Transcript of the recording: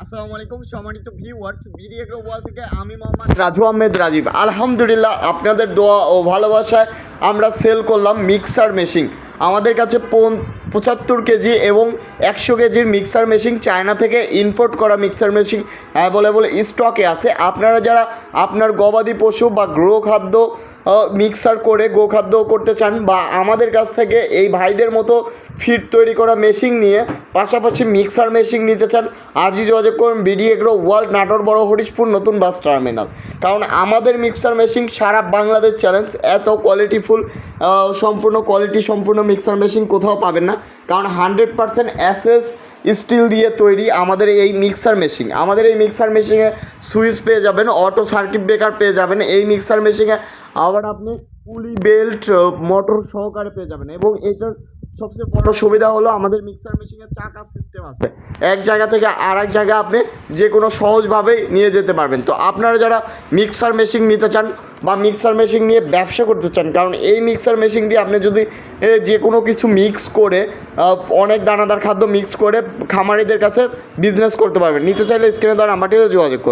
আসসালামু আলাইকুম সম্মানিত ভিউয়ার্স, বিডি এগ্রো ওয়ার্ল্ড থেকে আমি মোহাম্মদ রাজু আহমেদ রাজীব। আলহামদুলিল্লাহ, আপনাদের দোয়া ও ভালোবাসায় আমরা সেল করলাম মিক্সার মেশিন। আমাদের কাছে 75 কেজি এবং 100 কেজির মিক্সার মেশিন, চায়না থেকে ইম্পোর্ট করা মিক্সার মেশিন অ্যাভেলেবল স্টকে আছে। আপনারা যারা আপনার গবাদি পশু বা গৃহখাদ্য মিক্সার করে গোখাদ্য করতে চান, বা আমাদের কাছ থেকে এই ভাইদের মতো ফিড তৈরি করা মেশিন নিয়ে পাশাপাশি মিক্সার মেশিন নিতে চান, আজই যোগাযোগ করুন বিডি এগ্রো ওয়ার্ল্ড, নাটোর বড় হরিশপুর নতুন বাস টার্মিনাল। কারণ আমাদের মিক্সার মেশিন সারা বাংলাদেশ চ্যালেঞ্জ, এত কোয়ালিটিফুল সম্পূর্ণ কোয়ালিটি সম্পূর্ণ মিক্সার মেশিন কোথাও পাবেন না। কারণ 100% এসএস স্টিল দিয়ে তৈরি আমাদের এই মিক্সার মেশিন। আমাদের এই মিক্সার মেশিনে সুইচ পেয়ে যাবেন, অটো সার্কিট ব্রেকার পেয়ে যাবেন। এই মিক্সার মেশিনে আবার আপনি পুলি বেল্ট মোটর সহকারে পেয়ে যাবেন। এবং এটার সবচেয়ে বড় সুবিধা হলো আমাদের মিক্সার মেশিনের চাকা সিস্টেম আছে, এক জায়গা থেকে আর এক জায়গায় আপনি যে কোনো সহজভাবেই নিয়ে যেতে পারবেন। তো আপনারা যারা মিক্সার মেশিন নিতে চান বা মিক্সার মেশিন নিয়ে ব্যবসা করতে চান, কারণ এই মিক্সার মেশিন দিয়ে আপনি যদি যে কোনো কিছু মিক্স করে অনেক দানাদার খাদ্য মিক্স করে খামারিদের কাছে বিজনেস করতে পারবেন। নিতে চাইলে স্ক্রিনে দেওয়া নাম্বারটিতে যোগাযোগ করুন।